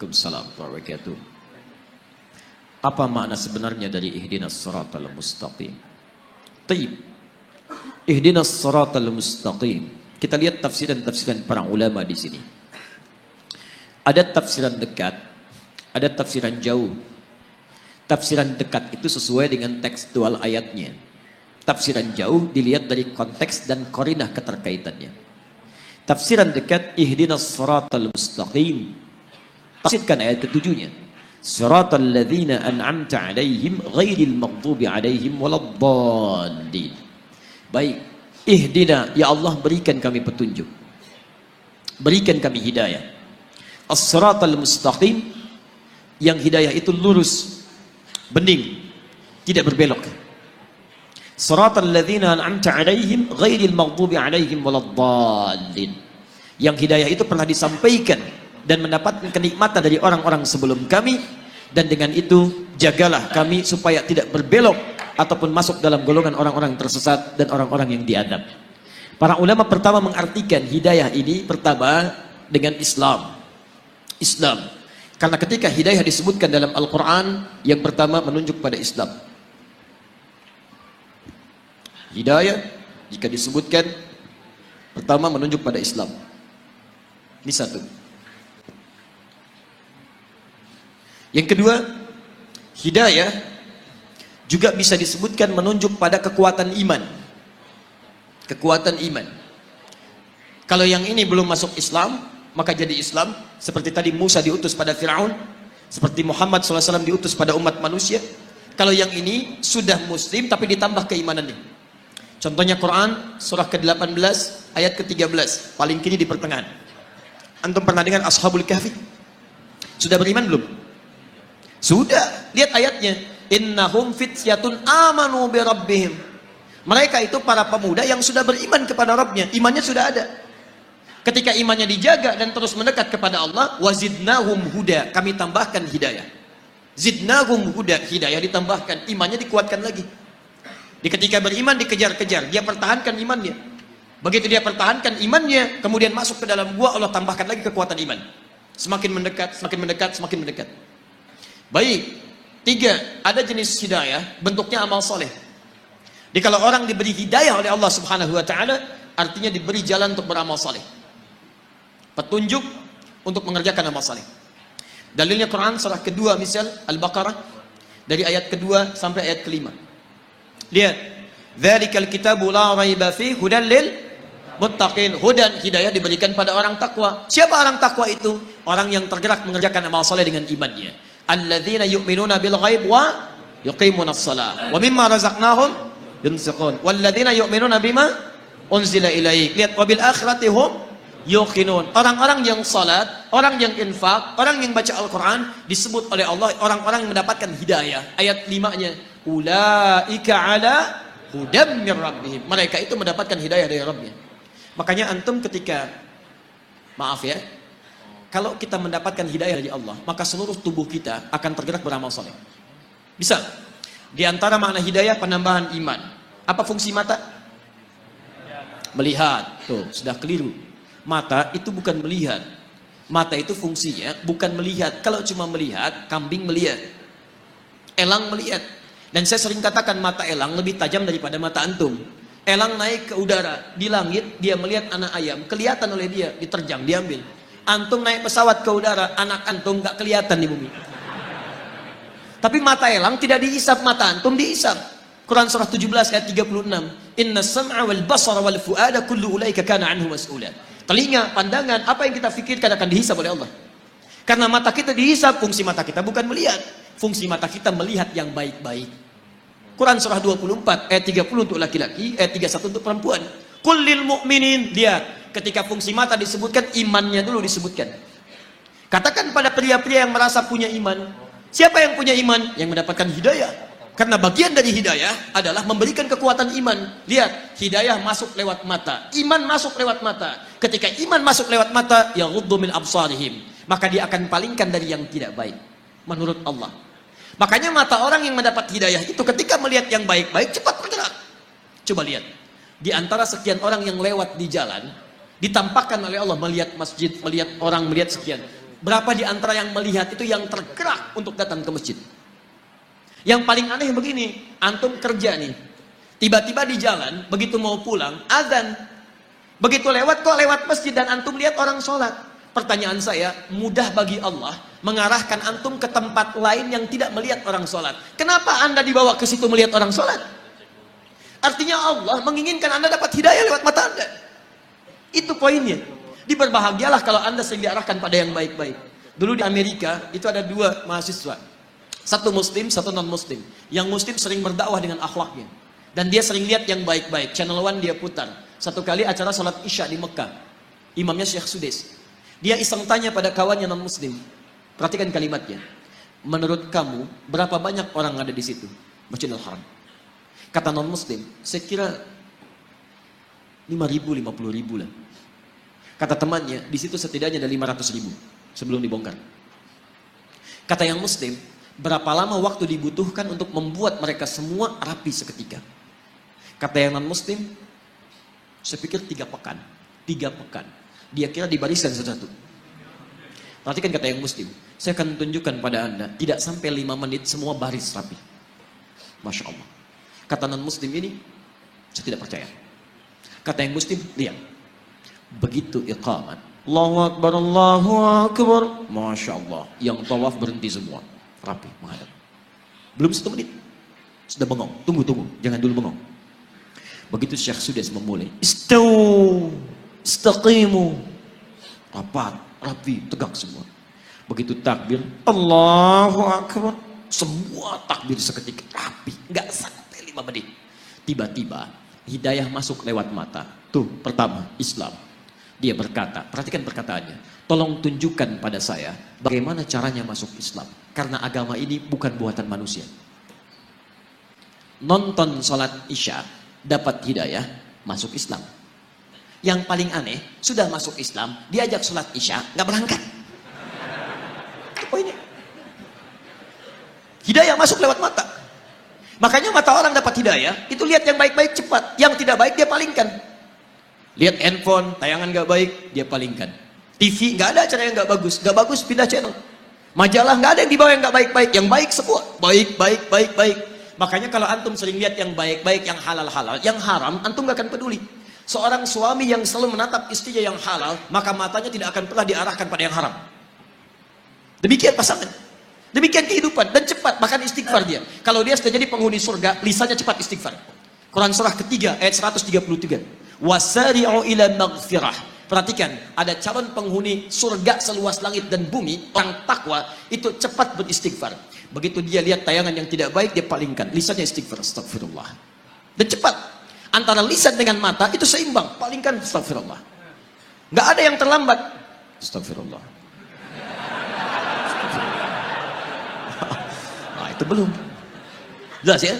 Waalaikumsalam warahmatullahi wabarakatuh. Apa makna sebenarnya dari ihdinas siratal mustaqim? Taib. Ihdinas siratal mustaqim. Kita lihat tafsiran-tafsiran para ulama di sini. Ada tafsiran dekat, ada tafsiran jauh. Tafsiran dekat itu sesuai dengan tekstual ayatnya. Tafsiran jauh dilihat dari konteks dan qarinah keterkaitannya. Tafsiran dekat, ihdinas siratal mustaqim. Tafsirkan ayat ketujuhnya. Siratal ladzina an'amta 'alaihim ghairil maghdubi 'alaihim waladdallin. Baik, ihdina, ya Allah berikan kami petunjuk. Berikan kami hidayah. As-siratal mustaqim, yang hidayah itu lurus, bening, tidak berbelok. Siratal ladzina an'amta 'alaihim ghairil maghdubi 'alaihim waladdallin. Yang hidayah itu pernah disampaikan dan mendapatkan kenikmatan dari orang-orang sebelum kami, dan dengan itu jagalah kami supaya tidak berbelok ataupun masuk dalam golongan orang-orang tersesat dan orang-orang yang diadab. Para ulama pertama mengartikan hidayah ini pertama dengan Islam. Islam. Karena ketika hidayah disebutkan dalam Al-Quran, yang pertama menunjuk pada Islam. Hidayah jika disebutkan pertama menunjuk pada Islam. Ini satu. Yang kedua, hidayah juga bisa disebutkan menunjuk pada kekuatan iman. Kekuatan iman. Kalau yang ini belum masuk Islam, maka jadi Islam. Seperti tadi Musa diutus pada Fir'aun, seperti Muhammad SAW diutus pada umat manusia. Kalau yang ini sudah Muslim tapi ditambah keimanannya. Contohnya Quran surah ke-18 ayat ke-13, paling kini di pertengahan. Antum pernah dengar Ashabul Kahfi? Sudah beriman belum? Sudah, lihat ayatnya. Innahum fityatun amanu bi rabbihim. Mereka itu para pemuda yang sudah beriman kepada Rabbnya. Imannya sudah ada. Ketika imannya dijaga dan terus mendekat kepada Allah, wazidnahum huda, kami tambahkan hidayah. Zidnahum huda, hidayah ditambahkan, imannya dikuatkan lagi. Di ketika beriman dikejar-kejar, dia pertahankan imannya. Begitu dia pertahankan imannya, kemudian masuk ke dalam gua, Allah tambahkan lagi kekuatan iman. Semakin mendekat, semakin mendekat, semakin mendekat. Baik, tiga, ada jenis hidayah, bentuknya amal soleh. Jadi kalau orang diberi hidayah oleh Allah Subhanahu Wa Taala, artinya diberi jalan untuk beramal soleh, petunjuk untuk mengerjakan amal soleh. Dalilnya Quran surah kedua, misal Al-Baqarah, dari ayat kedua sampai ayat kelima. Lihat, dzalikal kitabu la raiba fihi hudan lil muttaqin. Hudan, hidayah diberikan pada orang takwa. Siapa orang takwa itu? Orang yang tergerak mengerjakan amal soleh dengan imannya. Alladzina yu'minuna bil ghaib wa yuqimunas shalah wa mimma razaqnahum yunfiqun walladzina yu'minuna bima unzila ilaik. Lihat, wabil akhirati hum yuqinun. Orang-orang yang salat, orang yang infak, orang yang baca Al-Quran disebut oleh Allah orang-orang yang mendapatkan hidayah. Ayat 5-nya, ulaika ala hudam mir rabbihim. Mereka itu mendapatkan hidayah dari Rabbnya. Makanya antum ketika, maaf ya, kalau kita mendapatkan hidayah dari Allah, maka seluruh tubuh kita akan tergerak beramal soleh. Bisa. Di antara makna hidayah penambahan iman. Apa fungsi mata? Melihat. Tuh, sudah keliru. Mata itu bukan melihat. Mata itu fungsinya bukan melihat. Kalau cuma melihat, kambing melihat, elang melihat. Dan saya sering katakan mata elang lebih tajam daripada mata antum. Elang naik ke udara, di langit dia melihat anak ayam, kelihatan oleh dia, diterjang, diambil. Antum naik pesawat ke udara, anak antum gak kelihatan di bumi. Tapi mata elang tidak dihisap, mata antum dihisap. Quran surah 17 ayat 36. Inna sam'a wal basara wal fu'ada kullu ulaika kana anhu mas'ula. Telinga, pandangan, apa yang kita fikirkan akan dihisap oleh Allah. Karena mata kita dihisap, fungsi mata kita bukan melihat. Fungsi mata kita melihat yang baik-baik. Quran surah 24 ayat 30 untuk laki-laki, ayat 31 untuk perempuan. Qul lil mu'minin, lihat, ketika fungsi mata disebutkan, imannya dulu disebutkan. Katakan pada pria-pria yang merasa punya iman. Siapa yang punya iman? Yang mendapatkan hidayah. Karena bagian dari hidayah adalah memberikan kekuatan iman. Lihat, hidayah masuk lewat mata, iman masuk lewat mata. Ketika iman masuk lewat mata, yaghuddu min absarihim, maka dia akan palingkan dari yang tidak baik menurut Allah. Makanya mata orang yang mendapat hidayah itu ketika melihat yang baik-baik cepat bergerak. Coba lihat, di antara sekian orang yang lewat di jalan, ditampakkan oleh Allah melihat masjid, melihat orang, melihat sekian. Berapa di antara yang melihat itu yang tergerak untuk datang ke masjid? Yang paling aneh begini, antum kerja nih, tiba-tiba di jalan, begitu mau pulang, azan. Begitu lewat, kok lewat masjid dan antum lihat orang sholat. Pertanyaan saya, mudah bagi Allah mengarahkan antum ke tempat lain yang tidak melihat orang sholat. Kenapa anda dibawa ke situ melihat orang sholat? Artinya Allah menginginkan anda dapat hidayah lewat mata anda. Itu poinnya. Diberbahagialah kalau anda sering diarahkan pada yang baik-baik. Dulu di Amerika itu ada 2 mahasiswa, satu muslim, satu non muslim. Yang muslim sering berdakwah dengan akhlaknya, dan dia sering lihat yang baik-baik. Channel One dia putar. Satu kali acara salat isya di Mekah, imamnya Syekh Sudes. Dia iseng tanya pada kawannya non muslim, perhatikan kalimatnya, menurut kamu berapa banyak orang ada di situ Masjidil Haram? Kata non muslim, saya kira 5.000, 50.000 lah. Kata temannya, di situ setidaknya ada 500.000 sebelum dibongkar. Kata yang muslim, berapa lama waktu dibutuhkan untuk membuat mereka semua rapi seketika? Kata yang non muslim, saya pikir 3 pekan. 3 pekan. Dia kira dibariskan satu-satu. Perhatikan kata yang muslim, saya akan tunjukkan pada anda, tidak sampai 5 menit semua baris rapi. Masya Allah. Kata non muslim ini, saya tidak percaya. Kata yang muslim, lihat. Begitu iqamat, Allahu Akbar, Allahu Akbar, Masya Allah, yang tawaf berhenti semua, rapi menghadap. Belum 1 menit sudah bengong. Tunggu, jangan dulu bengong. Begitu Syekh Sudes memulai, istawu, istaqimu, rapat, rapi, tegak semua. Begitu takbir, Allahu Akbar, semua takbir seketika, rapi, nggak sampai 5 menit. Tiba-tiba hidayah masuk lewat mata. Tuh, pertama, Islam. Dia berkata, perhatikan perkataannya, tolong tunjukkan pada saya bagaimana caranya masuk Islam, karena agama ini bukan buatan manusia. Nonton salat isya, dapat hidayah, masuk Islam. Yang paling aneh, sudah masuk Islam, diajak salat isya, nggak berangkat. Itu poinnya. Hidayah masuk lewat mata. Makanya mata orang dapat hidayah, itu lihat yang baik-baik cepat, yang tidak baik dia palingkan. Lihat handphone, tayangan gak baik, dia palingkan. TV, gak ada acara yang gak bagus pindah channel. Majalah, gak ada yang dibawa yang gak baik-baik, yang baik semua, baik. Makanya kalau antum sering lihat yang baik-baik, yang halal-halal, yang haram, antum gak akan peduli. Seorang suami yang selalu menatap istrinya yang halal, maka matanya tidak akan pernah diarahkan pada yang haram. Demikian pasangan, demikian kehidupan, dan cepat, bahkan istighfar dia. Kalau dia sudah jadi penghuni surga, lisannya cepat istighfar. Quran surah ketiga, ayat 133. Wasari'u ila maghfirah. Perhatikan, ada calon penghuni surga seluas langit dan bumi, orang takwa itu cepat beristighfar. Begitu dia lihat tayangan yang tidak baik, dia palingkan, lisannya istighfar, astagfirullah. Dan cepat, antara lisan dengan mata itu seimbang, palingkan, astagfirullah. Nggak ada yang terlambat, astagfirullah. Nah, itu belum jelas ya.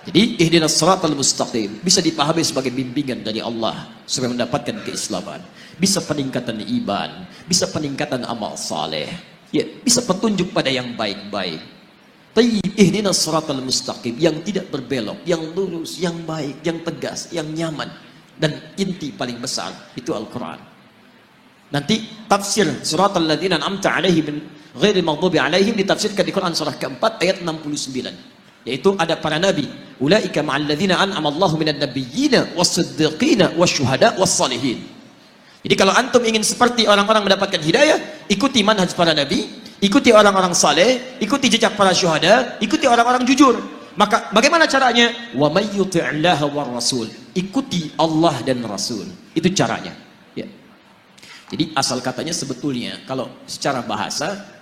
Jadi ihdinas siratal mustaqim bisa dipahami sebagai bimbingan dari Allah supaya mendapatkan keislaman, bisa peningkatan iman, bisa peningkatan amal saleh, ya, bisa petunjuk pada yang baik-baik. Tayyib ihdinas siratal mustaqim, yang tidak berbelok, yang lurus, yang baik, yang tegas, yang nyaman, dan inti paling besar itu Al-Qur'an. Nanti tafsir siratal ladzina an'amta 'alaihim ghairil maghdubi 'alaihim ditafsirkan di Quran surah keempat ayat 69. Yaitu ada para nabi, ulaika ma'al ladzina an'ama Allahu minan nabiyyina was-siddiqina wasyuhada was-shalihin. Jadi kalau antum ingin seperti orang-orang mendapatkan hidayah, ikuti manhaj para nabi, ikuti orang-orang saleh, ikuti jejak para syuhada, ikuti orang-orang jujur. Maka bagaimana caranya? Wa may yuti'illaha war rasul. Ikuti Allah dan Rasul. Itu caranya. Ya. Jadi asal katanya sebetulnya kalau secara bahasa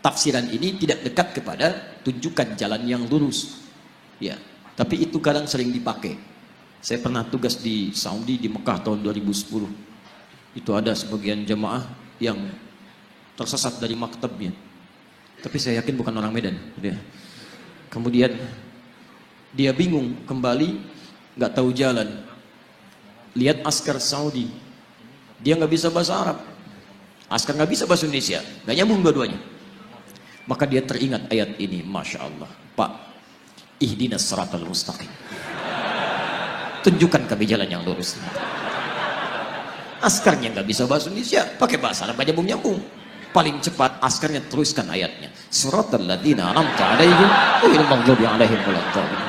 tafsiran ini tidak dekat kepada tunjukkan jalan yang lurus. Ya, tapi itu kadang sering dipakai. Saya pernah tugas di Saudi, di Mekah tahun 2010. Itu ada sebagian jamaah yang tersesat dari maktabnya. Tapi saya yakin bukan orang Medan. Ya. Kemudian dia bingung kembali, nggak tahu jalan. Lihat askar Saudi, dia nggak bisa bahasa Arab. Askar nggak bisa bahasa Indonesia, nggak nyambung dua-duanya. Maka dia teringat ayat ini, Masya Allah, Pak, ihdinas siratal mustaqim. Tunjukkan kami jalan yang lurus. Askarnya nggak bisa bahasa Indonesia, pakai bahasa Arab aja nyambung. paling cepat askarnya teruskan ayatnya. Suratal ladzina an'amta 'alaihim ghairil maghdubi 'alaihim waladdallin.